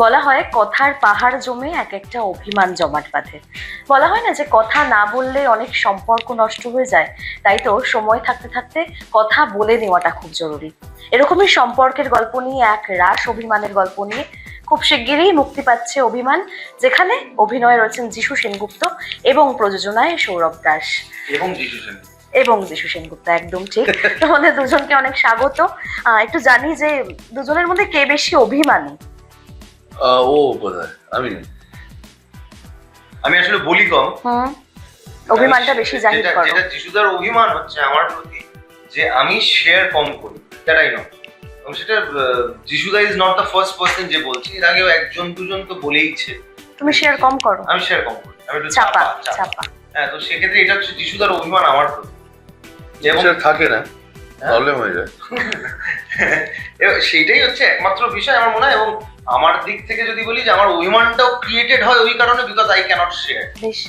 বলা হয় কথার পাহাড় জমে এক একটা অভিমান জমাট বাঁধে। বলা হয় না যে কথা না বললে অনেক সম্পর্ক নষ্ট হয়ে যায়, তাই তো সময় থাকতে থাকতে কথা বলে নেওয়াটা খুব জরুরি। এরকমই সম্পর্কের গল্প নিয়ে এক রাস অভিমানের গল্প নিয়ে খুব শিগগিরই মুক্তি পাচ্ছে অভিমান, যেখানে অভিনয়ে রয়েছেন যিশু সেনগুপ্ত এবং প্রযোজনায় সৌরভ দাস এবং যিশু সেন। যিশু সেনগুপ্ত, একদম ঠিক। তোমাদের দুজনকে অনেক স্বাগত। একটু জানি যে দুজনের মধ্যে কে বেশি অভিমানী? ও বোধহয় আমি আমি আসলে বলি কম। অভিমানটা বেশি জাহির করো। যেটা যিশুদার অভিমান হচ্ছে আমার প্রতি, যে আমি শেয়ার কম করি, দ্যাটাই নয়। এবং সেটা যিশুদা is not the first person যে বলছে, এর আগেও একজন দুজন তো বলেইছে তুমি শেয়ার কম করো। আমি শেয়ার কম করি, আমি একটু চাপা চাপা। চাপা। হ্যাঁ, তো সেক্ষেত্রে এটা হচ্ছে যিশুদার অভিমান আমার প্রতি। এবং সেটা থাকে না, প্রবলেম হয়ে যায়। সেইটাই হচ্ছে একমাত্র বিষয় আমার মনে হয়। এবং আমার দিক থেকে যদি বলি যে আমার অভিমানটাও ক্রিয়েটেড হয় ওই কারণে, বিকজ আই ক্যানট শেয়ার। বেশ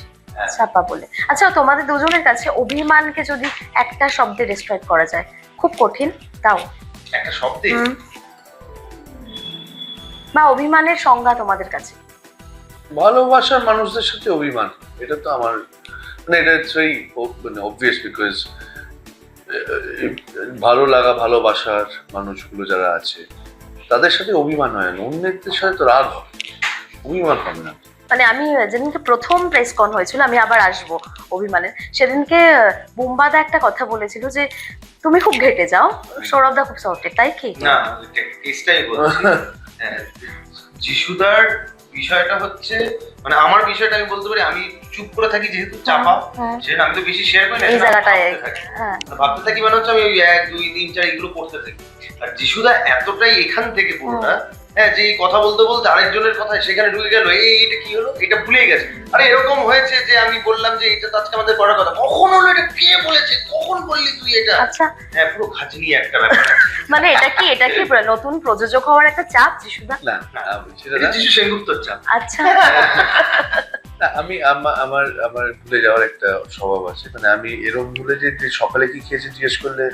চাপা বলে। আচ্ছা, তোমাদের দুজনের কাছে অভিমানকে যদি একটা শব্দে ডেসক্রাইব করা যায়, খুব কঠিন, তাও একটা শব্দে বা অভিমানের সংজ্ঞা তোমাদের কাছে? ভালোবাসার মানুষদের সাথে অভিমান, এটা তো আমার মানে এটা সেই মানে অবভিয়াস, বিকজ ভালো লাগা ভালোবাসার মানুষগুলো যারা আছে তাদের সাথে অভিমান হয় না, অন্যদের সাথে তো রাগ হয়, অভিমান হবে না। মানে আমি যেদিনকে প্রথম প্রেস কন হয়েছিল, আমি আবার আসবো অভিমানের, সেদিনকে বুম্বাদা একটা কথা বলেছিল যে তুমি খুব ঘেটে যাও, সৌরভদা খুব সফটেড, তাই কি? না, কেসটাই বলছি। হ্যাঁ, যিশুদার বিষয়টা হচ্ছে, মানে আমার বিষয়টা আমি বলতে পারি, আমি চুপ করে থাকি যেহেতু চাপা, সেটা আমি তো বেশি শেয়ার করি না, এই জায়গাটায় ভাবতে থাকি, মানে হচ্ছে আমি ওই 1 2 3 4 এগুলো করতে থাকি। আর যিশুদা এতটাই এখান থেকে পুরোটা, হ্যাঁ, যে কথা বলতে বলতে আরেকজনের কথা সেখানে ঢুকে গেল, এইটা কি হলো, এটা ভুলে গেছে। আরে এরকম হয়েছে যে আমি বললাম যে এটা তো আজকে আমাদের করার কথা, কখন হলো, এটা কে বলেছে, কখন বললি তুই এটা? আচ্ছা, হ্যাঁ, পুরো খাজনি একটা ব্যাপার। মানে এটা কি নতুন প্রযোজক হওয়ার একটা চাপ যিশুদা? না, সেটা এটা না। যিশু সেনগুপ্তর চাপ। আচ্ছা। না, আমি আমার আমার ভুলে যাওয়ার একটা স্বভাব আছে, মানে আমি এরকম ভুলে যে সকালে কি খেয়েছি জিজ্ঞেস করলে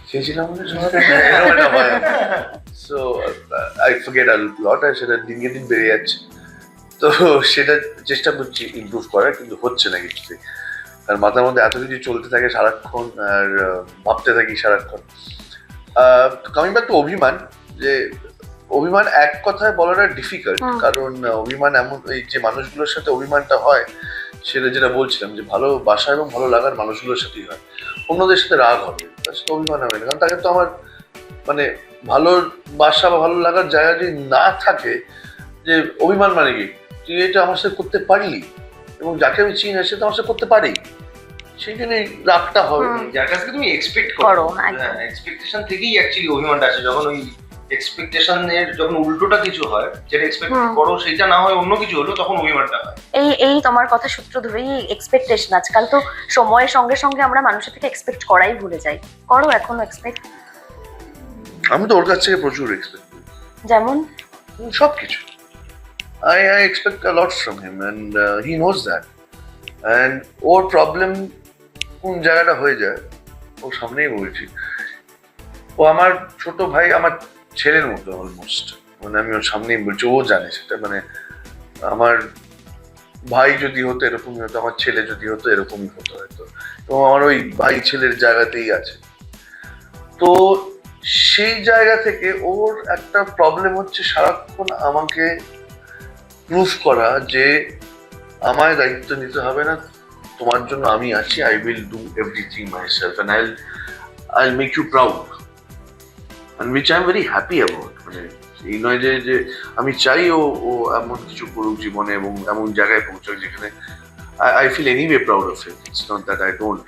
খেয়েছিলাম মানে সো আই ফরগেট আ লট, আর সেটা দিনকে দিন বেড়ে যাচ্ছে। তো সেটা চেষ্টা করছি ইমপ্রুভ করার, কিন্তু হচ্ছে না কিছুতে। আর মাথার মধ্যে এত কিছু চলতে থাকে সারাক্ষণ, আর ভাবতে থাকি সারাক্ষণ। কামিং ব্যাক টু অভিমান, যে অভিমান এক কথায় বলাটা ডিফিকাল্ট, কারণ অভিমান এমন, এই যে মানুষগুলোর সাথে অভিমানটা হয়, সেটা যেটা বলছিলাম যে ভালোবাসা এবং ভালো লাগার মানুষগুলোর সাথেই হয়। অন্যদের সাথে রাগ হবে, তার সাথে অভিমান হবে না, কারণ তাকে তো আমার মানে ভালোবাসা বা ভালো লাগার জায়গা যদি না থাকে, যে অভিমান মানে কি, তুই এটা আমার সাথে করতে পারলি, এবং যাকে আমি চিনি সে তো আমার সাথে করতে পারি, সেই জন্যই রাগটা হবে। যার কাছ থেকে তুমি এক্সপেক্ট করো, হ্যাঁ, এক্সপেকটেশন থেকেই অ্যাকচুয়ালি অভিমানটা আসে। যখন ওই এক্সপেকটেশনের যখন উল্টোটা কিছু হয়, যেটা এক্সপেক্ট করো সেটা না হয় অন্য কিছু হলো, তখন অভিমানটা হয়। এই তোমার কথা সূত্র ধরেই এক্সপেকটেশন, আজকাল তো সময়ের সঙ্গে সঙ্গে আমরা মানুষের থেকে এক্সপেক্ট করাই ভুলে যাই। করো এখনো এক্সপেক্ট? আমি তো ওর কাছ থেকে প্রচুর এক্সপেক্ট করি, যেমন সবকিছু। I expect a lot from him, and he knows that. And or problem কোন জায়গাটা হয়ে যায়, ও সামনেই বলছি, ও আমার ছোট ভাই, আমার ছেলের মতো অলমোস্ট, মানে আমি ওর সামনেই বলছি, ও জানে সেটা। মানে আমার ভাই যদি হতো এরকমই হতো, আমার ছেলে যদি হতো এরকমই হতো হয়তো, এবং আমার ওই ভাই ছেলের জায়গাতেই আছে। তো সেই জায়গা থেকে ওর একটা প্রবলেম হচ্ছে সারাক্ষণ আমাকে প্রুফ করা যে আমায় দায়িত্ব নিতে হবে না, তোমার জন্য আমি আছি, I will do everything myself, and I'll make you proud, and which I am very happy about. মানে এই নয় যে আমি চাই ও এমন কিছু করুক জীবনে এবং এমন জায়গায় পৌঁছাক যেখানে I feel anyway proud of him, it's not that I don't.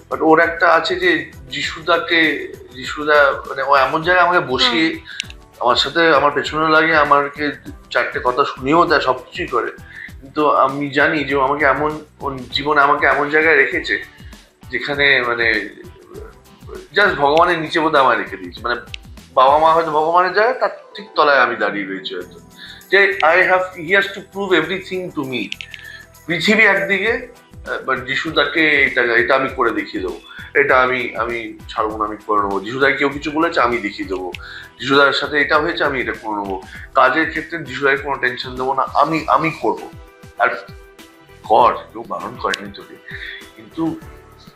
But ওর একটা আছে যে যিশুদা মানে ও এমন জায়গায় আমাকে বসিয়ে আমার সাথে আমার পেছনে লাগে, আমাকে 4টে কথা শুনিয়েও দেয়, সবকিছুই করে, কিন্তু আমি জানি যে ও আমাকে এমন, ওর জীবনে আমাকে এমন জায়গায় রেখেছে যেখানে মানে জাস্ট ভগবানের নিচে বোধহয় আমায় রেখে দিয়েছে। মানে বাবা মা হয়তো ভগবানের জায়গায়, তার ঠিক তলায় আমি দাঁড়িয়ে রয়েছি হয়তো, যে he has to prove everything to me. পৃথিবী একদিকে বাট যিশুদাকে এটা এটা আমি করে দেখিয়ে দেবো, এটা আমি আমি ছাড়বো না, আমি করে নেবো। যিশুদাকে কেউ কিছু বলেছে আমি দেখিয়ে দেবো, যিশুদার সাথে এটা হয়েছে আমি এটা করে নেবো। কাজের ক্ষেত্রে যিশুদাকে কোনো টেনশন দেবো না, আমি করবো। আর কর, কেউ বারণ করেনি তোকে, কিন্তু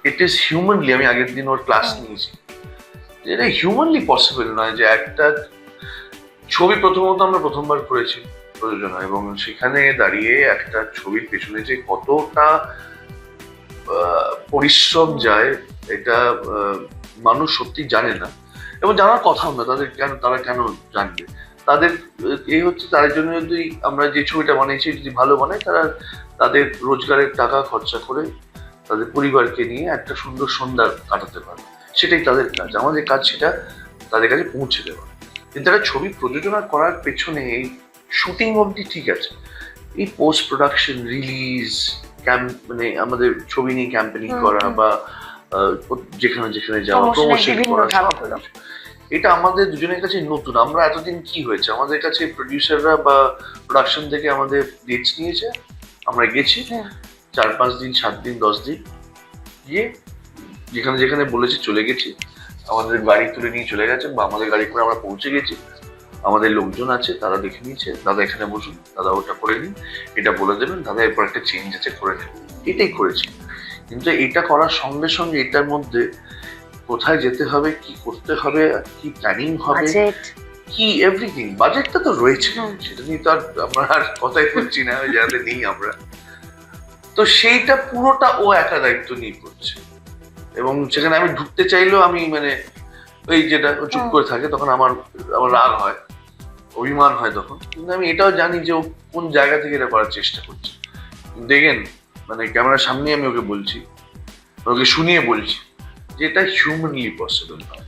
ইট ইজ হিউম্যানলি, আমি আগের দিন ওর ক্লাস নিয়েছি, এটা হিউম্যানলি পসিবল নয় যে একটা ছবি প্রথমত আমরা প্রথমবার করেছি প্রযোজনা, এবং সেখানে দাঁড়িয়ে একটা ছবির পেছনে যে কতটা পরিশ্রম যায় এটা মানুষ সত্যি জানে না, এবং জানার কথাও না। তারা কেন জানবে? তাদের এই হচ্ছে, তার জন্য যদি আমরা যে ছবিটা বানিয়েছি যদি ভালো বানায়, তারা তাদের রোজগারের টাকা খরচা করে তাদের পরিবারকে নিয়ে একটা সুন্দর সন্ধ্যা কাটাতে পারে, সেটাই তাদের কাজ। আমাদের কাজ সেটা তাদের কাছে পৌঁছে দেওয়া। কিন্তু একটা ছবি প্রযোজনা করার পেছনে এই শুটিং অবধি ঠিক আছে, এই পোস্ট প্রোডাকশন, রিলিজ, মানে আমাদের ছবি নিয়ে ক্যাম্পেনিং করা বা যেখানে যেখানে যাওয়া, প্রমোশন করা, এটা আমাদের দুজনের কাছে নতুন। আমরা এতদিন কি হয়েছে, আমাদের কাছে প্রডিউসাররা বা প্রোডাকশন থেকে আমাদের ডেটস নিয়েছে, আমরা গেছি 4-5 দিন, 7 দিন, 10 দিন, গিয়ে যেখানে যেখানে বলেছে চলে গেছি, আমাদের গাড়ি তুলে নিয়ে চলে গেছে, বা আমাদের গাড়ি করে আমরা পৌঁছে গেছি, আমাদের লোকজন আছে তারা দেখে নিয়েছে, দাদা এখানে বসুন, দাদা ওটা করে নিন, এটা বলে দেবেন, দাদা এরপর একটা চেঞ্জ আছে করে নেন, এটাই করেছি। কিন্তু এটা করার সঙ্গে সঙ্গে এটার মধ্যে কোথায় যেতে হবে, কি করতে হবে, কি প্ল্যানিং হবে, কি এভরিথিং, বাজেটটা তো রয়েছে, সেটা নিয়ে তো আর আমরা আর কথাই বলছি না, যাতে নেই আমরা। তো সেইটা পুরোটা ও একা দায়িত্ব নিয়ে করছে, এবং সেখানে আমি ঢুকতে চাইলেও আমি মানে ওই যেটা চুপ করে থাকে, তখন আমার রাগ হয়, অভিমান হয় তখন। কিন্তু আমি এটাও জানি যে ও কোন জায়গা থেকে এটা করার চেষ্টা করছে। দেখেন, মানে ক্যামেরার সামনে আমি ওকে বলছি, ওকে শুনিয়ে বলছি যে এটা হিউম্যানলি পসিবল নয়,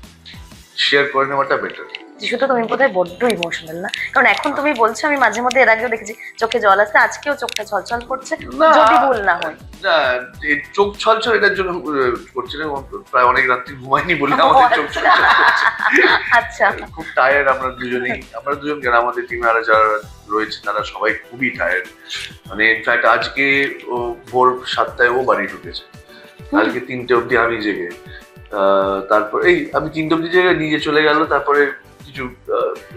শেয়ার করে নেওয়াটা বেটার। যিশুদা, তুমি বোধহয় বড্ড ইমোশনাল না? কারণ এখন তুমি বলছো, আমি মাঝে মধ্যে এর আগেও দেখেছি চোখে জল আসছে, আজকেও চোখটা ছলছল করছে, যদি ভুল না হয়। না, চোখ ছলছল এটার জন্য করছে না, প্রায় অনেক রাত্রি ঘুমাইনি বলে আমাদের চোখ ছলছল করছে। আচ্ছা, খুব টায়ার্ড আমরা দুজনেই, আমরা দুজন কেন, আমাদের টিমে আরো যারা রয়েছে তারা সবাই খুবই টায়ার্ড। মানে ইনফ্যাক্ট আজকে ও ভোর 7টায় ও বাড়ি ঢুকেছে, কালকে 3টে অবধি আমি জেগে, তারপর এই আমি 3টে অবধি জেগে নিজে চলে গেল, তারপরে কিছু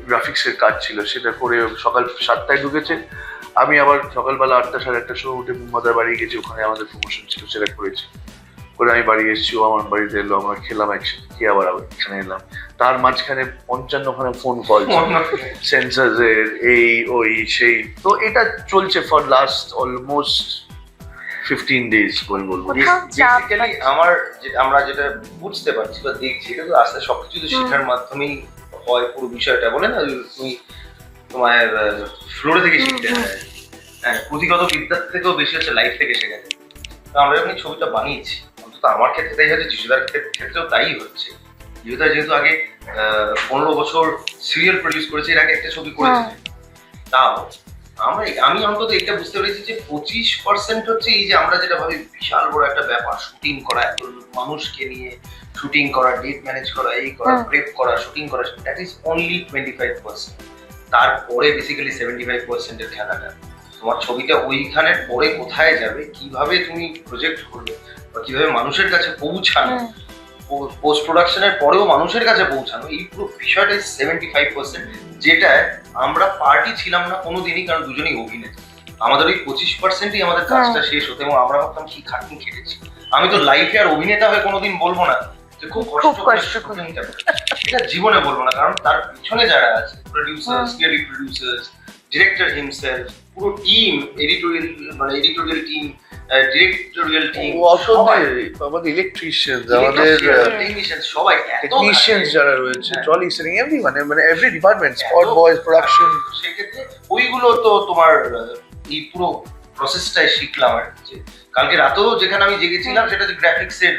গ্রাফিক্সের কাজ ছিল সেটা করে সকাল 7টায় ঢুকেছে। আমি আবার সকালবেলা 8টা 8:30 সময় উঠে মোহাম্মদার বাড়ি গেছি, ওখানে আমাদের প্রমোশন ছিল, সেটা করেছি, করে আমি বাড়ি এসেছি, ও আমার বাড়িতে এলো, আমরা খেলাম একসাথে, খেয়ে আবার এখানে এলাম। তার মাঝখানে 55খানে ফোন কল, সেন্সারের এই ওই সেই, তো এটা চলছে ফর লাস্ট অলমোস্ট 15 days বলবো। বেসিক্যালি আমরা যেটা বুঝতে পারছি বা দেখছি, এটা তো আস্তে সবকিছু তো শেখার মাধ্যমেই হয়। পুরো বিষয়টা বলে না, তুমি তোমার ফ্লোরে থেকে শিখতে হয়, হ্যাঁ, পুঁথিগত বিদ্যার থেকেও বেশি হচ্ছে লাইফ থেকে শেখা যায়। তো আমরা যখন ছবিটা বানিয়েছি, অন্তত আমার ক্ষেত্রে তাই হচ্ছে, যিশুদার ক্ষেত্রেও তাই হচ্ছে। যিশুদা যেহেতু আগে 15 বছর সিরিয়াল প্রডিউস করেছে, এর আগে একটা ছবি করেছে, তাও আমি অন্তত এটা বুঝতে পেরেছি যে 25% হচ্ছে এই যে আমরা যেটা ভাবি বিশাল বড় একটা ব্যাপার, শুটিং করা, এত মানুষকে নিয়ে শুটিং করা, ডেট ম্যানেজ করা, এই করা, প্রেপ করা, শুটিং করা, দ্যাট ইজ অনলি 25%। তারপরে বেসিক্যালি 75% এর খেলাটা তোমার ছবিটা ওইখানের পরে কোথায় যাবে, কিভাবে তুমি প্রজেক্ট করবে, বা কিভাবে মানুষের কাছে পৌঁছানো, পোস্ট প্রোডাকশনের পরেও মানুষের কাছে পৌঁছানো, এই পুরো বিষয়টা 75%, যেটা আমরা পার্টি ছিলাম না কোনোদিনই, কারণ দুজনেই অভিনেতা। আমাদের ওই 25%ই আমাদের কাজটা শেষ হতো, এবং আমরা ভাবতাম কি খাটনি খেটেছি। আমি তো লাইফে আর অভিনেতা হয়ে কোনোদিন বলবো না যে খুব কষ্ট করে শুটিংটা, এটা জীবনে বলবো না, কারণ তার পিছনে যারা আছে, producers, creative producers, director himself, পুরো team, editorial team, directorial team, আমাদের ইলেকট্রিশিয়ানস, আমাদের টেকনিশিয়ান, সবাই টেকনিশিয়ানস যারা রয়েছে, ট্রলি সেটিং, এভরিওয়ান, মানে every department, spot boys, production, সেক্ষেত্রে ওইগুলো তো তোমার এই পুরো প্রসেসটাই শিখলাম। আর যে কালকে রাতেও যেখানে আমি জেগেছিলাম, সেটা যে গ্রাফিক্সের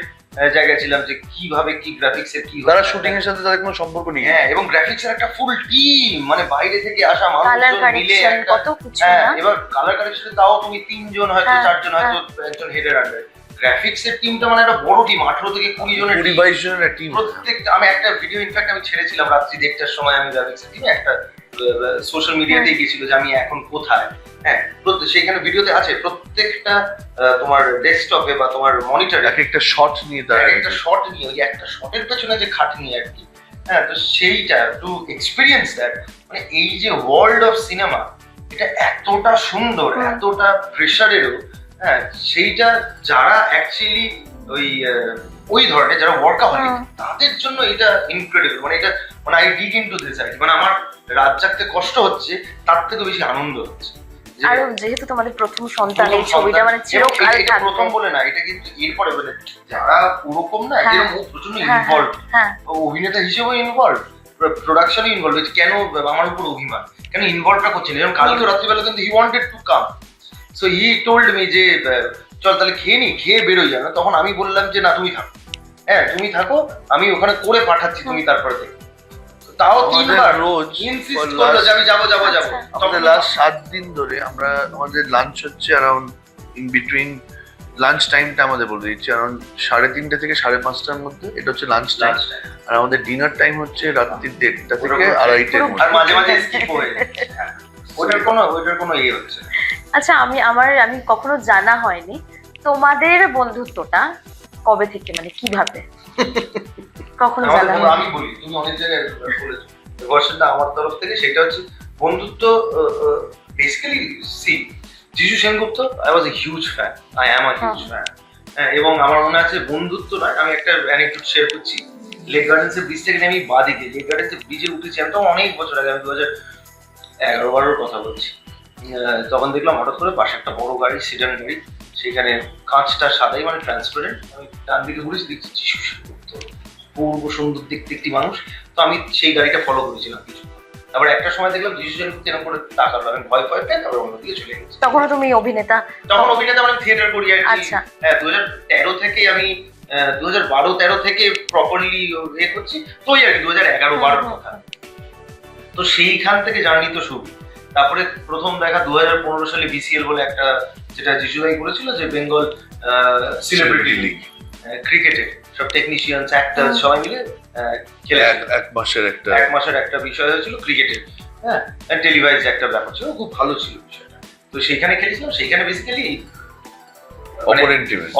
জায়গায় ছিলাম, যে কিভাবে কি গ্রাফিক্সের কি তারা শুটিং এর সাথে তাদের কোনো সম্পর্ক নেই। হ্যাঁ, এবং গ্রাফিক্সের একটা ফুল টিম, মানে বাইরে থেকে আসা মানুষজন মিলে একটা, হ্যাঁ, এবার কালার কারেকশনে তাও তুমি 3 জন হয়তো 4 জন হয়তো একজন হেডের আন্ডারে, গ্রাফিক্সের টিমটা মানে একটা বড় টিম, 18 থেকে 20 জনের, 22 জনের টিম। প্রত্যেকটা, আমি একটা ভিডিও ইনফ্যাক্ট আমি ছেড়েছিলাম রাত্রি 1টার সময়, আমি গ্রাফিক্সের টিমে একটা সোশ্যাল মিডিয়াতেই গেছিল যে আমি এখন কোথায়। হ্যাঁ, সেইখানে ভিডিওতে আছে প্রত্যেকটা তোমার ডেস্কটপে বা তোমার মনিটরে এক একটা শট নিয়ে তার একটা শট নিয়ে, ওই একটা শটের পেছনে যে খাটনি আর কি। হ্যাঁ, তো সেইটা টু এক্সপিরিয়েন্স দ্যাট, মানে এই যে ওয়ার্ল্ড অফ সিনেমা, এটা এতটা সুন্দর, এতটা প্রেশারেরও, হ্যাঁ, সেইটা যারা অ্যাকচুয়ালি ওই ধরনের যারা ওয়ার্কাহলিক তাদের জন্য এটা ইনক্রেডিবল। মানে এটা মানে আই ডিগ ইনটু দিস আর কি, মানে আমার রাত জাগতে কষ্ট হচ্ছে তার থেকে বেশি আনন্দ হচ্ছে। আর যেহেতু তোমাদের প্রথম সন্তান, এই ছবিটা মানে চিরকাল এটা থাকবে। প্রথম বলে না, এটা কিন্তু এরপরে মানে যারা ওরকম না, যেরকম ও প্রচন্ড ইনভলভ, অভিনেতা হিসেবেও ইনভলভ, প্রোডাকশনে ইনভলভ, কেন আমার উপর অভিমান, কেন ইনভলভটা করছেন। যেমন কালকে রাত্রিবেলা কিন্তু he wanted to come, so he told me যে চল তাহলে খেয়ে নি, খেয়ে বেরোই যাবে। তখন আমি বললাম যে না তুমি থাকো, হ্যাঁ তুমি থাকো, আমি ওখানে করে পাঠাচ্ছি, তুমি তারপরে দেখো। তাও তিনবার রোজ ইনসিস্ট করলো যে আমি যাবো যাবো যাবো। আমাদের লাস্ট 7 দিন ধরে আমরা, আমাদের লাঞ্চ হচ্ছে অ্যারাউন্ড ইন বিটুইন, লাঞ্চ টাইমটা আমাদের বলে দিচ্ছি অ্যারাউন্ড 3:30 থেকে 5:30টার মধ্যে, এটা হচ্ছে লাঞ্চ টাইম। আর আমাদের ডিনার টাইম হচ্ছে রাত্রি 1:30টা থেকে 2:30টার আর মধ্যে। মাঝে মাঝে স্কিপ হয়ে যাচ্ছে। ওটার কোনো ইয়ে হচ্ছে না। আচ্ছা, আমি কখনো জানা হয়নি তোমাদের বন্ধুত্বটা কবে থেকে, মানে কিভাবে, কখনো জানা হয়নি? আমি বলি, তুমি অনেক জায়গায় বলেছো ভার্সনটা আমার তরফ থেকে, সেটা হচ্ছে বন্ধুত্ব বেসিক্যালি সি যিশু Sengupta, I was a huge fan, I am a huge fan. হ্যাঁ, এবং আমার মনে আছে বন্ধুত্ব নয়, আমি একটা অ্যানেকডোট শেয়ার করছি। লেক গার্ডেন্সের ব্রিজ থেকে আমি বাদিকে লেক গার্ডেন্সের ব্রিজে উঠেছি, আমি তো অনেক বছর আগে, আমি 2011-12 কথা বলছি। তখন দেখলাম হঠাৎ করে পাশে একটা বড় গাড়ি, সিডান গাড়ি, সেখানে কাঁচটা সাদাই, মানে ট্রান্সপারেন্ট। আমি ডান দিকে ঘুরেছি, দেখছি যিশু সেনগুপ্ত, পূর্ব সুন্দর দেখতে একটি মানুষ। তো আমি সেই গাড়িটা ফলো করেছিলাম কিছু। তারপর একটা সময় দেখলাম যিশু সেনগুপ্ত এরকম করে তাকালো, আমি ভয় পেয়ে তারপর অন্যদিকে চলে গেছি। তখনও তুমি অভিনেতা? তখন অভিনেতা মানে থিয়েটার করি আর কি। আচ্ছা। হ্যাঁ, 2013 থেকে আমি 2012-13 থেকে প্রপারলি ইয়ে করছি, তো ওই আর কি 2011-12 কথা। তো সেইখান থেকে জার্নি তো শুরু। তারপরে প্রথম দেখা 2015 সালে বিসিএল বলে একটা, যেটা যিশুদাই করেছিল, যে বেঙ্গল সেলিব্রিটি লিগ ক্রিকেটে সব টেকনিশিয়ানস, অ্যাক্টর সবাই মিলে খেলে, এক মাসের একটা বিষয় হয়েছিল ক্রিকেটের। হ্যাঁ, টেলিভাইজ একটা ব্যাপার ছিল, খুব ভালো ছিল বিষয়টা। তো সেইখানে খেলেছিলাম, সেইখানে বেসিক্যালি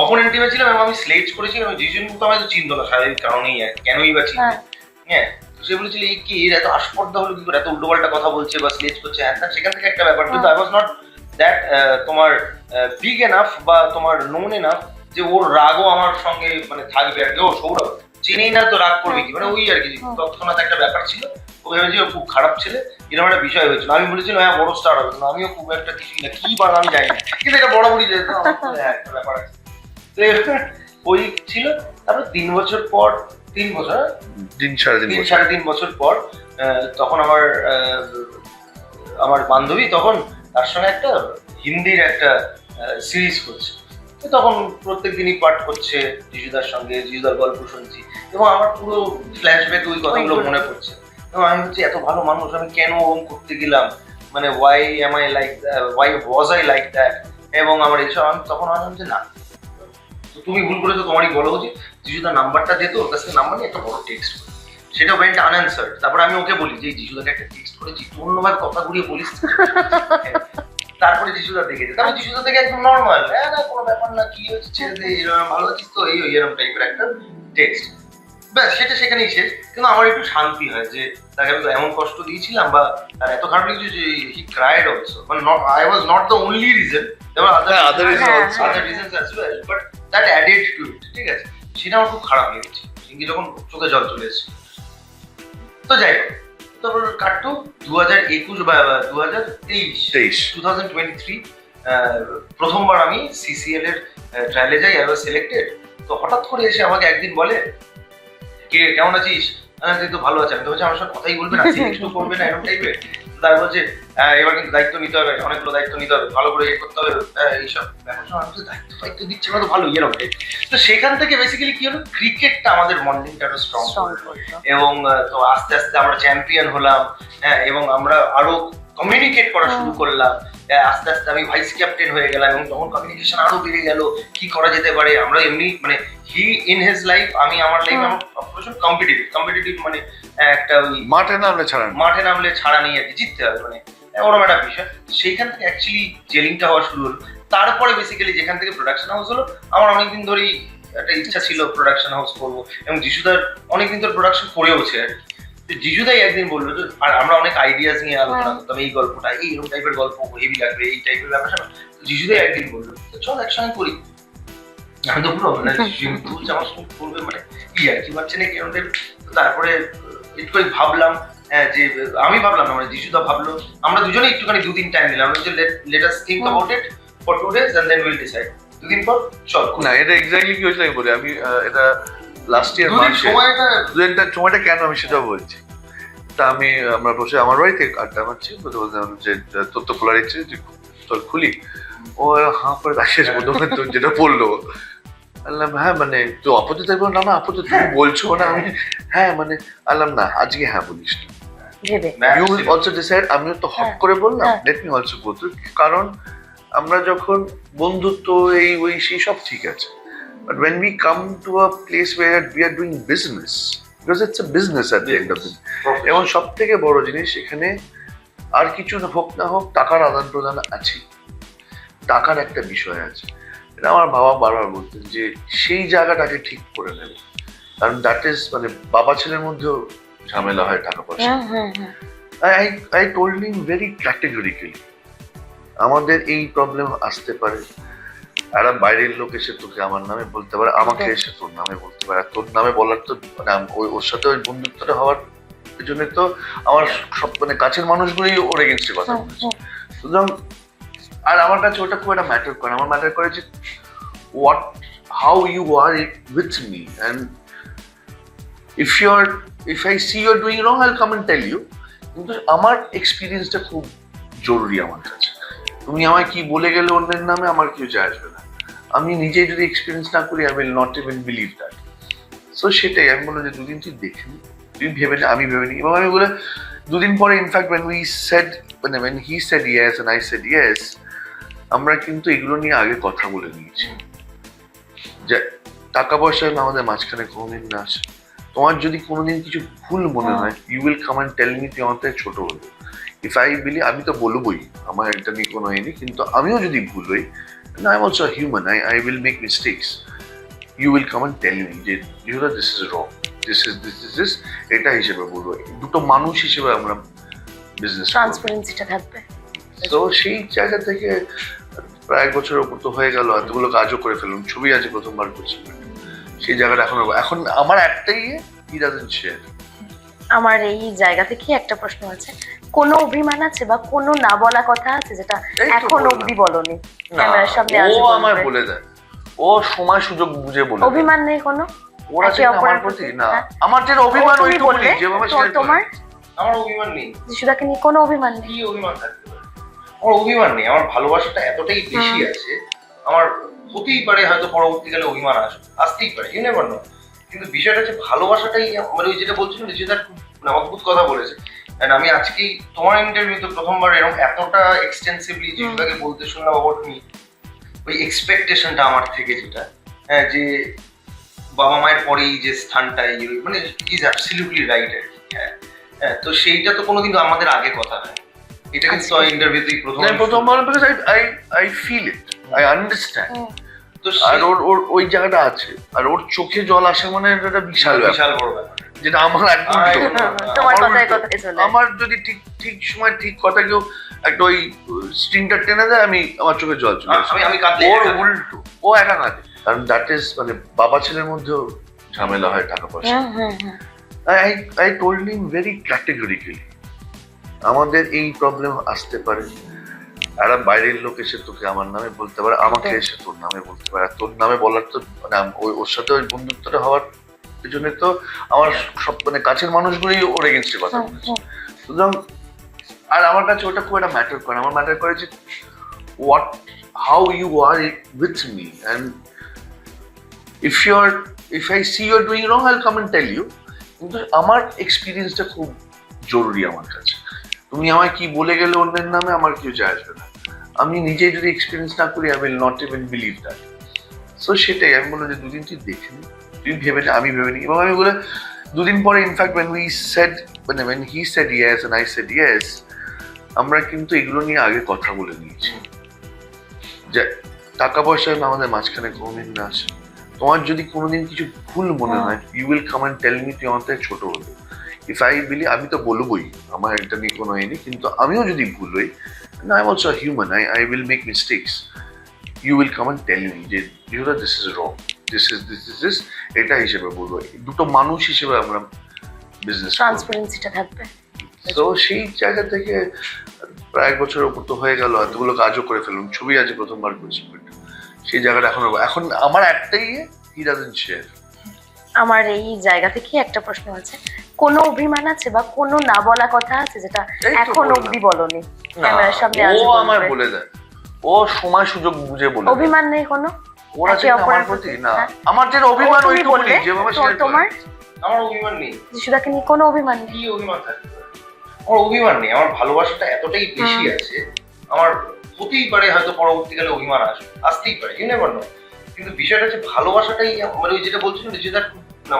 অপোনেন্ট টিমে ছিলাম, এবং আমি স্লেজ করেছিলাম। যিশু কিন্তু আমায় তো চিনতো না স্বাভাবিক কারণেই, কেনই বা চিনতো। হ্যাঁ, সে বলেছিল এই কি এর এত আস্পর্ধা হলো কি করে, এত উল্টোপাল্টা কথা বলছে বা স্লেজ করছে, হ্যাঁ সেখান থেকে একটা ব্যাপার। কিন্তু আই ওয়াজ নট দ্যাট তোমার বিগ এনাফ বা তোমার নোন এনাফ যে ওর রাগও আমার সঙ্গে মানে থাকবে আর কি। ও সৌরভ চিনেই না তো রাগ করবে কি, মানে ওই আর কি তৎক্ষণাৎ একটা ব্যাপার ছিল। ও ভেবেছিল খুব খারাপ ছেলে, এরকম একটা বিষয় হয়েছিল। আমি বলেছিলাম হ্যাঁ বড় স্টার হবে, কিন্তু আমিও খুব একটা কিছুই না, কি বানা আমি জানি না, কিন্তু এটা বরাবরই যেত একটা ব্যাপার আছে। তো ওই ছিল। তারপর 3 বছর পর, 3.5 বছর পর তখন আমার বান্ধবী তখন তার সঙ্গে একটা হিন্দির একটা সিরিজ করছে। তো তখন প্রত্যেক দিনই পাঠ করছে যিশুদার সঙ্গে, যিশুদার গল্প শুনছি, এবং আমার পুরো ফ্ল্যাশব্যাক ওই কথাগুলো মনে পড়ছে। এবং আমি হচ্ছে এত ভালো মানুষ, আমি কেন ওরকম করতে গেলাম, মানে why was I like that. এবং আমার এইসব আমি তখন ভাবলাম যে না, তুমি ভুল করেছো, তোমারই বলা উচিত। যিশুদার নাম্বারটা দিত, ওর কাছ থেকে নাম্বার নিয়ে একটা বড় টেক্সট করে, সেটা ওয়েন্ট আনআনসার্ড। তারপর আমি ওকে বলি যে যিশুদাকে একটা টেক্সট করেছি, তুই অন্যভাবে কথা ঘুরিয়ে বলিস। তারপরে যিশুদা দেখেছে, তারপর যিশুদা থেকে একদম নর্মাল, হ্যাঁ না কোনো ব্যাপার না, কি হয়েছে ছেড়ে দে, ভালো আছিস তো, এই এরকম টাইপের একটা টেক্সট, ব্যাস সেটা সেখানেই শেষ। কিন্তু আমার একটু শান্তি হয় যে তাকে আমি এমন কষ্ট দিয়েছিলাম বা তার এত খারাপ লেগেছে যে হি ক্রাইড অলসো, মানে I was not the only reason, other reasons as well, but that added to it, ঠিক আছে। সেটা আমার খুব খারাপ লেগেছে, সিঙ্গি যখন চোখে জল চলে এসেছে। তো যাই হোক, তারপর কাটতো 2021 বা 2023 প্রথমবার আমি সিসিএল এর ট্রায়ালে যাই, আই ওয়াজ সিলেক্টেড। তো হঠাৎ করে এসে আমাকে একদিন বলে, কে কেমন আছিস, তুই তো ভালো আছে। আমি তো বলছি আমার সাথে কথাই বলবে না, সিলেক্টও করবে না, এরকম টাইপের। তাই বলছে এবার কিন্তু দায়িত্ব নিতে হবে, অনেকগুলো দায়িত্ব নিতে হবে, ভালো করে ইয়ে করতে হবে, এইসব ব্যাপার। দায়িত্ব দিচ্ছে না তো ভালো, ইয়ে রকম। তো সেখান থেকে বেসিক্যালি কি হলো, ক্রিকেটটা আমাদের বন্ডিংটা আরো স্ট্রং, এবং তো আস্তে আস্তে আমরা চ্যাম্পিয়ন হলাম। হ্যাঁ, এবং আমরা আরো কমিউনিকেট করা শুরু করলাম, আস্তে আস্তে আমি ভাইস ক্যাপ্টেন হয়ে গেলাম এবং তখন কমিউনিকেশন আরো বেড়ে গেল, কি করা যেতে পারে। আমরা এমনি মানে হি ইন হিজ লাইফ, আমি আমার লাইফে আমার প্রচুর কম্পিটিটিভ মানে একটা ওই মাঠে নামলে ছাড়া নেই আর কি, জিততে হবে মানে ওরকম একটা বিষয়। সেইখান থেকে অ্যাকচুয়ালি জেলিংটা হওয়া শুরু হলো। তারপরে বেসিক্যালি যেখান থেকে প্রোডাকশন হাউস হলো, আমার অনেকদিন ধরেই একটা ইচ্ছা ছিল প্রোডাকশন হাউস করবো, এবং যিশুদার অনেকদিন ধরে প্রোডাকশন করেওছে আর কি। যিশুদাই একদিন বললো যে, আর আমরা অনেক আইডিয়াস নিয়ে আলোচনা করতাম, এই গল্পটা এইরকম টাইপের গল্প হেভি লাগবে, এই টাইপের ব্যাপার। যিশুদাই একদিন বললো চল একসঙ্গে করি। আমি তো পুরো মানে তুলছে আমার সঙ্গে করবে মানে কি আর কি পাচ্ছে না কেমন। তারপরে একটু করে ভাবলাম, যে আমি ভাবলাম না মানে যিশুদা ভাবলো, আমরা দুজনেই একটুখানি দুদিন টাইম নিলাম যে let us think about it for 2 days and then we'll decide। দুদিন পর চল না, এটা এক্স্যাক্টলি কি হয়েছিল আমি বলি। আমি এটা লাস্ট ইয়ার দুদিন মার্চে, সময়টা কেন আমি সেটা বলছি। তা আমরা বসে আমার বাড়িতে আড্ডা মারছি, বলতে যে তোর তো খোলার ইচ্ছে, যে তোর খুলি। ও হাঁ করে দাঁড়িয়ে তো যেটা বললো, বললাম হ্যাঁ মানে তো আপত্তি থাকবে না, না আপত্তি তুমি বলছো না, আমি হ্যাঁ মানে বললাম না আজকে হ্যাঁ বলিস না, ইউ উইল অলসো ডিসাইড। আমিও তো হট করে বললাম let me also go through, কারণ আমরা যখন বন্ধুত্ব এই ওই সেই সব ঠিক আছে, but when we come to a place where we are doing business, because it's a business at the end of the day, এবং সব থেকে বড় জিনিস এখানে আর কিছু হোক না হোক টাকার আদান প্রদান আছে, টাকার একটা বিষয় আছে। এটা আমার বাবা বারবার বলতেন যে সেই জায়গাটাকে ঠিক করে নেবে, কারণ দ্যাট ইজ মানে বাবা ছেলের মধ্যেও ঝামেলা হয় টাকা পয়সা। I told him very categorically, আমাদের এই প্রবলেম আসতে পারে, একটা বাইরের লোক এসে তোকে আমার নামে বলতে পারে, আমাকে এসে তোর নামে বলতে পারে। তোর নামে বলার তো মানে ওর সাথে ওই বন্ধুত্বটা হওয়ার জন্য তো আমার সব মানে কাছের মানুষগুলোই ওর এগেনস্টে কথা বলেছে। সুতরাং আর আমার কাছে ওটা খুব একটা ম্যাটার করে। আমার ম্যাটার করে যে how you are with me, and if I see you're doing wrong, I'll come and tell you. কিন্তু আমার এক্সপিরিয়েন্সটা খুব জরুরি আমার কাছে। তুমি আমায় কি বলে গেলে অন্যের নামে আমার কেউ যায় আসবে না। আমি নিজেই যদি এক্সপিরিয়েন্স না করি, I will not even believe that. So সেটাই আমি বললাম যে দুদিন তুই দেখে নি, তুই ভেবে নি, আমি ভেবে নি। এবং আমি বলে দুদিন পরে in fact when he said yes and I said yes, আমরা কিন্তু এগুলো নিয়ে আগে কথা বলে নিয়েছি যে টাকা পয়সা আমাদের মাঝখানে কোনোদিন না আসে। তোমার যদি কোনোদিন কিছু ভুল মনে হয়, you will come and tell me, তুই আমার থেকে ছোট হলো। ইফ আই বিলিভ, আমি তো বলবোই, আমার এটা নিয়ে কোনো হয়নি, কিন্তু আমিও যদি ভুল হই, I am also human, I will make mistakes, you will come and tell me যে দিস ইজ রং, দিস এটা হিসেবে বলবো। দুটো মানুষ হিসেবে আমরা বিজনেস ট্রান্সপারেন্সিটা থাকবে। তো সেই জায়গা থেকে প্রায় 1 বছরের উপর তো হয়ে গেল, এতগুলো কাজও করে ফেললাম, ছবি আজ প্রথমবার করছি। সেই জায়গাটা এখন আমার একটাই হি ডাজন্ট শেয়ার। আমার এই জায়গা থেকে একটা প্রশ্ন আছে, কোনো অভিমান আছে বা কোনো না বলা কথা আছে যেটা এখন অবধি বলনি ক্যামেরার সামনে? ও আমার বলে দেয়, ও সময় সুযোগ বুঝে বলে। অভিমান নেই কোনো ওরা যে আমার প্রতি না, আমার যে অভিমান ওই বলে যেভাবে তোমার, আমার অভিমান নেই। যিশুদাকে নিয়ে কোনো অভিমান নেই? কি অভিমান থাকতে পারে? আমার অভিমান নেই। আমার ভালোবাসাটা এতটাই বেশি আছে, আমার হতেই পারে হয়তো পরবর্তীকালে অভিমান আসতেই পারে, ইউ নেভার নো। কিন্তু বিষয়টা হচ্ছে ভালোবাসাটাই মানে ওই যেটা বলছিল যেটা মানে অদ্ভুত কথা বলেছে। এন্ড আমি আজকেই তোমার ইন্টারভিউতে প্রথমবার এরকম এতটা এক্সটেন্সিভলি যিশুদাকে বলতে শুনলাম অ্যাবাউট মি। ওই এক্সপেকটেশনটা আমার থেকে যেটা, হ্যাঁ, যে বাবা মায়ের পরেই যে স্থানটা মানে ইজ অ্যাবসলিউটলি রাইট আর কি। হ্যাঁ, তো সেইটা তো কোনোদিন আমাদের আগে কথা হয়, এটা কিন্তু ইন্টারভিউতেই প্রথমবার, because I feel it, I understand. তো আর ওর ওই জায়গাটা আছে, আর ওর চোখে জল আসে মানে এটা বিশাল বড় ব্যাপার, যেটা আমার একদম আমার যদি ঠিক সময় ঠিক কথা কেউ একটা ওই স্ট্রিংটা টেনে দেয়, আমার চোখে জল চলে আসে। ওর উল্টো, ও একা কাঁদে, কারণ দ্যাট ইজ মানে বাবা ছেলের মধ্যেও ঝামেলা হয় টাকা পয়সা। I told him very categorically, আমাদের এই প্রবলেম আসতে পারে, একটা বাইরের লোক এসে তোকে আমার নামে বলতে পারে, আমাকে এসে তোর নামে বলতে পারে। তোর নামে বলার তো মানে ওর সাথে ওই বন্ধুত্বটা হওয়ার জন্য তো আমার সব মানে কাছের মানুষগুলোই ওর এগেনস্টে কথা বলেছে। সুতরাং আর আমার কাছে ওটা খুব একটা ম্যাটার করে। আমার ম্যাটার করে যে how you are with me, and if I see you're doing wrong, I'll come and tell you. কিন্তু আমার এক্সপিরিয়েন্সটা খুব জরুরি আমার কাছে। তুমি আমায় কি বলে গেলে অন্যের নামে আমার কেউ যায় আসবে না, আমি নিজেই যদি এক্সপিরিয়েন্স না করি I will not even believe that. So সেটাই আমি বললাম যে দুদিন তুই দেখে নি, তুই ভেবে নি, আমি ভেবে নি। এবং আমি বলে দুদিন পরে ইনফ্যাক্ট when we said মানে when he said yes and I said yes, আমরা কিন্তু এগুলো নিয়ে আগে কথা বলে নিয়েছি যে টাকা পয়সা আমাদের মাঝখানে কোনোদিন না আসে। তোমার যদি কোনোদিন কিছু ভুল মনে হয় you will come and tell me তুই আমার থেকে ছোট হলো। ইফ আই বিলি, আমি তো বলবোই আমার এটা নিয়ে কোনো হয়নি, কিন্তু আমিও যদি ভুল হই, I am also human, I will make mistakes, you will come and tell me যে দিস ইজ রং, দিস এটা হিসেবে বলবো। দুটো মানুষ হিসেবে আমরা বিজনেস ট্রান্সপারেন্সিটা থাকবে। তো সেই জায়গা থেকে প্রায় 1 বছরের উপর তো হয়ে গেল, এতগুলো কাজও করে ফেললাম, ছবি আজ প্রথমবার করছি, but সেই জায়গাটা এখন আমার একটাই হি ডাজন্ট শেয়ার। আমার এই জায়গা থেকে একটা প্রশ্ন আছে, কোনো অভিমান আছে বা কোনো না বলা কথা আছে যেটা এই তো এখন বললাম। অবধি বলনি? না, ক্যামেরার সামনে আজ ও আমার বলবে। বলে দেয়, ও সময় সুযোগ বুঝে বলে দেয়। অভিমান নেই কোনো? ওরা একে যেটা আমার অপরের প্রতি প্রতি? না, হ্যাঁ। আমার যেটা অভিমান তুমি ওইটুকুনি বললে, যেভাবে তো তোমার আমার অভিমান নেই। যিশুদাকে নিয়ে কোনো অভিমান নেই? কি অভিমান থাকতে পারে? আমার অভিমান নেই, আমার ভালোবাসাটা এতটাই বেশি আছে, আমার হতেই পারে হয়তো পরবর্তীকালে অভিমান আসতেই পারে, ইউ নেভার নো। কিন্তু বিষয়টা হচ্ছে ভালোবাসাটাই মানে ওই যেটা বলছিলাম যেটা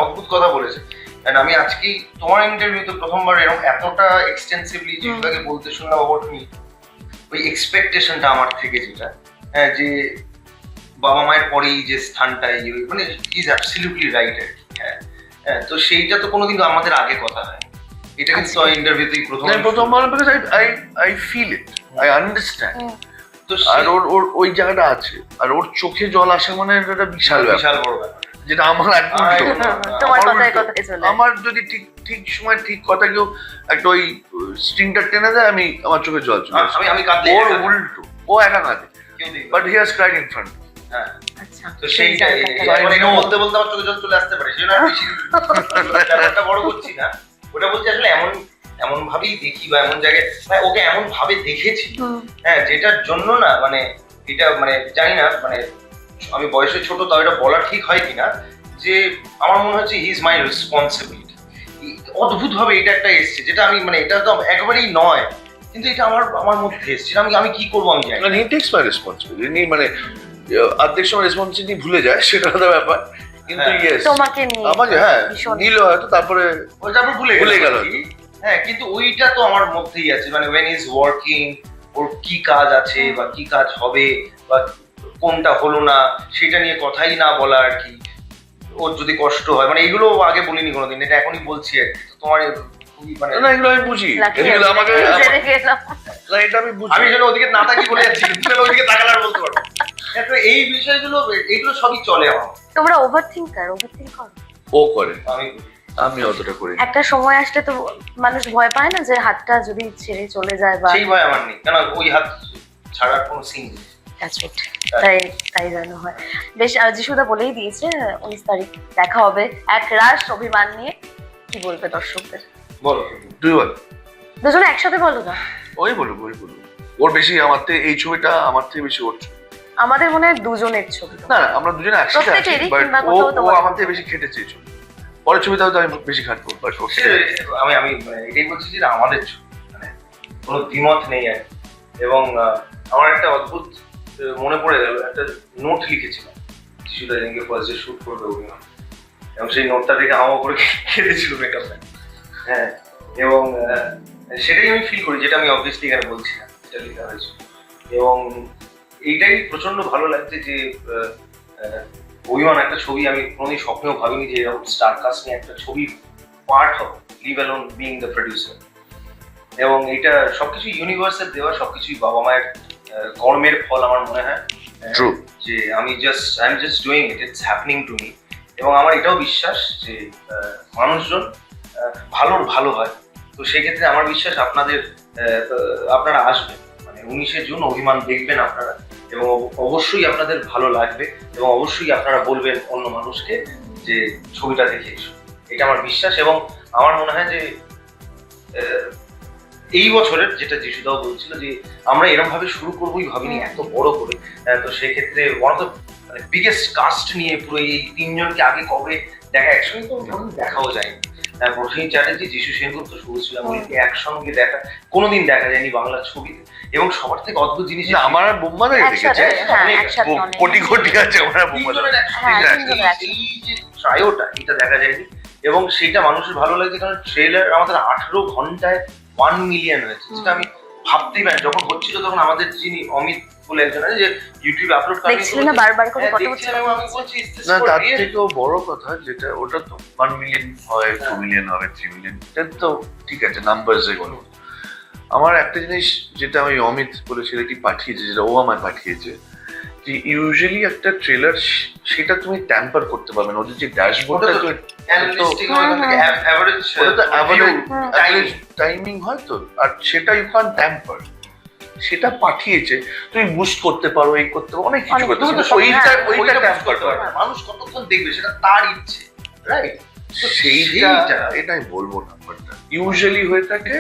অদ্ভুত কথা বলেছে। And আমি আজকেই তোমার ইন্টারভিউতে প্রথমবার এরকম এতটা এক্সটেন্সিভলি যেটাকে বলতে শুনলাম অ্যাবাউট মি, ওই এক্সপেকটেশনটা আমার থেকে যেটা, হ্যাঁ, যে বাবা মায়ের পরেই যে স্থানটা মানে ইজ অ্যাবসলিউটলি রাইট আর কি। হ্যাঁ হ্যাঁ, তো সেইটা তো কোনোদিন আমাদের আগে কথা হয়, এটা কিন্তু ইন্টারভিউতেই প্রথমবার because I feel it, I understand. তো আর ওর ওই জায়গাটা আছে, আর ওর চোখে জল আসে মানে এটা বিশাল ব্যাপার, বিশাল বড় ব্যাপার। যেটা আমার একদম উল্টো। তোমার আমার কথায় উল্টো। কথায় চলে। আমার যদি ঠিক ঠিক সময় ঠিক কথা কেউ একটা ওই স্ট্রিংটা টেনে দেয়, আমার চোখে জল চলে আসে। আমি কাঁদলে ওর উল্টো, ও একা কাঁদে, কেউ দেখবে। But he has cried in front. হ্যাঁ, আচ্ছা, তো সেইটাই মানে এটা বলতে বলতে আমার চোখে জল চলে আসতে পারে, সেজন্য আমি বেশি ব্যাপারটা বড় করছি না। ওটা বলছি আসলে এমন ভাবেই দেখি বা এমন জায়গায় মানে ওকে এমন ভাবে দেখেছি, হ্যাঁ, যেটার জন্য না মানে এটা মানে জানি না, মানে আমি বয়সে ছোট তাও এটা বলা ঠিক হয় কিনা, যে আমার মনে হচ্ছে হি ইজ মাই রেসপন্সিবিলিটি। অদ্ভুত ভাবে এটা একটা এসছে, যেটা আমি মানে এটা তো একেবারেই নয়, কিন্তু এটা আমার মধ্যে এসছে। আমি কি করবো আমি জানি না। হি টেকস মাই রেসপন্সিবিলিটি, মানে অর্ধেক সময় রেসপন্সিবিলিটি ভুলে যায়, সেটা আলাদা ব্যাপার, কিন্তু হ্যাঁ। ইয়েস তোমাকে নিয়ে আমাকে হ্যাঁ ভীষণ। নিল হয়তো, তারপরে ওইটা আমি ভুলে ভুলে গেল। কি। হ্যাঁ, কিন্তু ওইটা তো আমার মধ্যেই আছে, মানে ওয়েন ইজ ওয়ার্কিং, ওর কি কাজ আছে বা কি কাজ হবে বা কোনটা হলো না সেটা নিয়ে কথাই না বলা আর কি। ওর যদি কষ্ট হয়, মানে এগুলো আগে বলিনি কোনোদিন, এটা এখনই বলছি আর কি। তো তোমার খুবই মানে না এগুলো আমি বুঝি, লাকি এগুলো আমাকে জেনে গেলাম। না এটা আমি বুঝি। আমি যেন ওদিকে না তাকি বলে যাচ্ছি, তুমি যেন ওইদিকে তাকালে আর বলতে পারবো। তো এই বিষয়গুলো এগুলো সবই চলে আমার। তোমরা ওভার থিঙ্ক করো? ও করে, আমি আমি অতটা করি না। একটা সময় আসলে তো মানুষ ভয় পায় না যে হাতটা যদি ছেড়ে চলে যায় বা সেই ভয় আমার নেই, কেন ওই হাত ছাড়ার কোনো সিন নেই। That's it. তাই যেন হয়। বেশ, যিশুদা বলেই দিয়েছে 19 তারিখ দেখা হবে এক রাশ অভিমান নিয়ে। কি বলবে দর্শকদের? বলো। তুই বল। দুজনে একসাথে বলো না। ওই বলবো। ওর বেশি আমার থেকে, এই ছবিটা আমার থেকে বেশি ওর ছবি। আমাদের মনে হয় দুজনের ছবি। না আমরা দুজনে একসাথে আছি, প্রত্যেকেরই, বাট কিংবা ও কোথাও ও তোমার- আমার থেকে বেশি খেটেছে এই ছবি। পরের ছবিতে হয়তো আমি বেশি খাটবো, বাট ওকে আমি মানে এটাই বলছি যে আমাদের ছবি, মানে কোনো দ্বিমত নেই আর কি। এবং আমার একটা অদ্ভুত মনে পড়ে গেল, একটা নোট লিখেছিলাম যিশুদা যেদিনকে ফার্স্ট ডে শুট করবে অভিমান, এবং সেই নোটটা দেখে হাওয়া করে কেঁদেছিল মেকআপ ম্যান। হ্যাঁ, এবং সেটাই আমি ফিল করি, যেটা আমি অবভিয়াসলি এখানে বলছি না, যেটা লেখা হয়েছে। এবং এইটাই প্রচন্ড ভালো লাগছে যে অভিমান একটা ছবি আমি কোনোদিন স্বপ্নেও ভাবিনি যে এরকম স্টার কাস্ট নিয়ে একটা ছবির পার্ট হবে, live alone being the producer. এবং এটা সবকিছু ইউনিভার্সের দেওয়া, সবকিছুই বাবা মায়ের কর্মের ফল আমার মনে হয়। ট্রু। যে I am just doing it, it's happening to me. এবং আমার এটাও বিশ্বাস যে মানুষজন ভালো হয়। তো সেক্ষেত্রে আমার বিশ্বাস আপনারা আসবেন, মানে 19শে জুন অভিমান দেখবেন আপনারা, এবং অবশ্যই আপনাদের ভালো লাগবে, এবং অবশ্যই আপনারা বলবেন অন্য মানুষকে যে ছবিটা দেখে এসো। এটা আমার বিশ্বাস। এবং আমার মনে হয় যে এই বছরের যেটা যিশুদাও বলছিল যে আমরা এরকম ভাবে শুরু করবোই ভাবিনি, এত বড় করে। তো সেক্ষেত্রে one of the biggest caste নিয়ে পুরো এই 3 জনকে আগে কবে দেখা, একসঙ্গে তো দেখাও যায়নি। প্রসেন চ্যাটার্জি, যিশু সেনগুপ্ত, শুভশ্রী গাঙ্গুলিকে একসঙ্গে কোনোদিন দেখা যায়নি বাংলা ছবিতে। এবং সবার থেকে অদ্ভুত জিনিস, না আমার আর বোম্বাদা দেখেছে, কোটি কোটি আছে আমার আর বোম্বাদা। এই যে ট্রায়োটা, এটা দেখা যায়নি। এবং সেটা মানুষের ভালো লাগছে কারণ ট্রেলার আমাদের 18 ঘন্টায় 1 মিলিয়ন হয়েছে, যেটা আমি ভাবতেই পারি। যখন হচ্ছিল তখন আমাদের যিনি অমিত বলে একজন আছে, যে ইউটিউবে আপলোড দেখছিলেন না বারবার করে কথা হচ্ছে। আমি বলছি না তার থেকেও বড় কথা যেটা, ওটা তো 1 মিলিয়ন হয়, 2 মিলিয়ন হবে, 3 মিলিয়ন, এটা তো ঠিক আছে, নাম্বারস এগুলো। আমার একটা জিনিস যেটা আমি অমিত বলে ছেলেটি পাঠিয়েছে, যেটা ও আমায় পাঠিয়েছে, যে ইউজুয়ালি একটা ট্রেলার সেটা তুমি ট্যাম্পার করতে পারবে না। ওদের যে ড্যাশবোর্ডটা তুমি অ্যাভারেজ টাইমিং হয় তো, আর সেটা ইউ ক্যান ট্যাম্পার। সেটা পাঠিয়েছে, তুমি বুস্ট করতে পারো, এই করতে পারো, অনেক কিছু করতে পারো, ওইটা ট্যাম্পার করতে পারো। মানুষ কতক্ষণ দেখবে সেটা তার ইচ্ছে, রাইট? সেইটা এটা আমি বলবো না, বাট ইউজুয়ালি হয়ে থাকে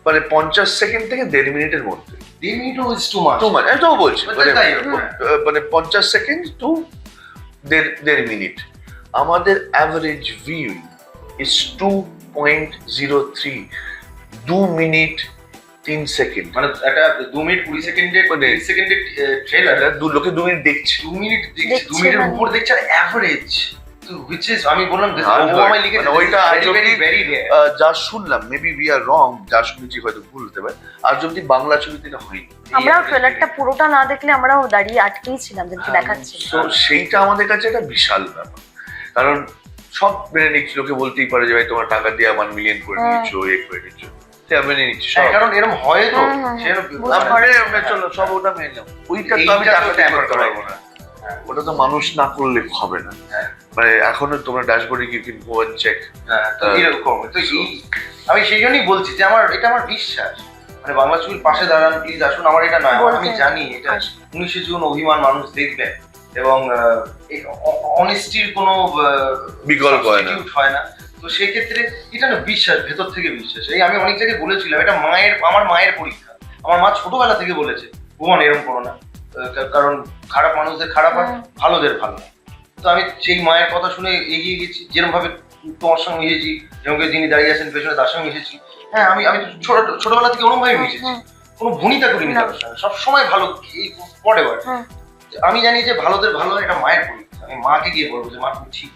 মানে 50 সেকেন্ড থেকে 1.5 মিনিটের মধ্যে। 1.5 মিনিটও ইজ টু মাচ। এটাও বলছি, তাই মানে 50 সেকেন্ড টু 1.5 মিনিট। আমাদের average view is 2.03, 2 minute 3 second. মানে একটা 2 মিনিট 20 সেকেন্ডের, 3 সেকেন্ডের ট্রেলার লোকে 2 মিনিট দেখছে, 2 মিনিট দেখছে, 2 মিনিটের উপর দেখছে, আর অ্যাভারেজ তো which is, আমি বললাম ওইটা ভেরি রেয়ার। যা শুনলাম, মেবি উই আর রং, যা শুনেছি হয়তো ভুল হতে পারে, আর যদি বাংলা ছবিতে এটা হয়নি। আমরাও ট্রেলারটা পুরোটা না দেখলে আমরাও দাঁড়িয়ে আটকেই ছিলাম, যেটা দেখাচ্ছিল। তো সেইটা আমাদের কাছে একটা বিশাল ব্যাপার, কারণ সব মেনে নিচ্ছি, লোকে বলতেই পারে যে ভাই তোমার টাকা দিয়ে 1 মিলিয়ন করে দিচ্ছ, এ করে দিচ্ছ, সেটা মেনে নিচ্ছি সব। কারণ এরকম হয় তো, চলো সব ওটা মেনে নাও, ওইটা তো আমি টাকা দিয়ে করতে পারবো না, ওটা তো মানুষ না করলে হবে না। মানে এখনো তোমরা ড্যাশবোর্ডে গিয়ে কিন্তু গো এন্ড চেক, এরকম তো। আমি সেই জন্যই বলছি যে এটা আমার বিশ্বাস, মানে বাংলা ছবির পাশে দাঁড়ান প্লিজ, আসুন। আমার এটা নয়, আমি জানি এটা 19শে জুন অভিমান মানুষ দেখবেন, এবং অনেস্টির কোনো বিকল্প হয় না। তো সেক্ষেত্রে এটা না বিশ্বাস, ভেতর থেকে বিশ্বাস। এই আমি অনেক জায়গায় বলেছিলাম, এটা আমার মায়ের পরীক্ষা। আমার মা ছোটবেলা থেকে বলেছে, ভুবন এরকম করো না, কারণ খারাপ মানুষদের খারাপ হয়, ভালোদের ভালো। তো আমি সেই মায়ের কথা শুনে এগিয়ে গেছি, যেরকম ভাবে তোমার সঙ্গে মিশেছি, যেরকম যিনি দাঁড়িয়ে আছেন পেছনে তার সঙ্গে মিশেছি। হ্যাঁ, আমি ছোটবেলা থেকে ওরকম ভাবে মিশেছি, কোনো ভনিতা করিনি তার সঙ্গে, সবসময় ভালো পড়ে। আমি জানি যে ভালোদের ভালো, এটা মায়ের পরীক্ষা। আমি মাকে গিয়ে বলবো যে মা তুমি ঠিক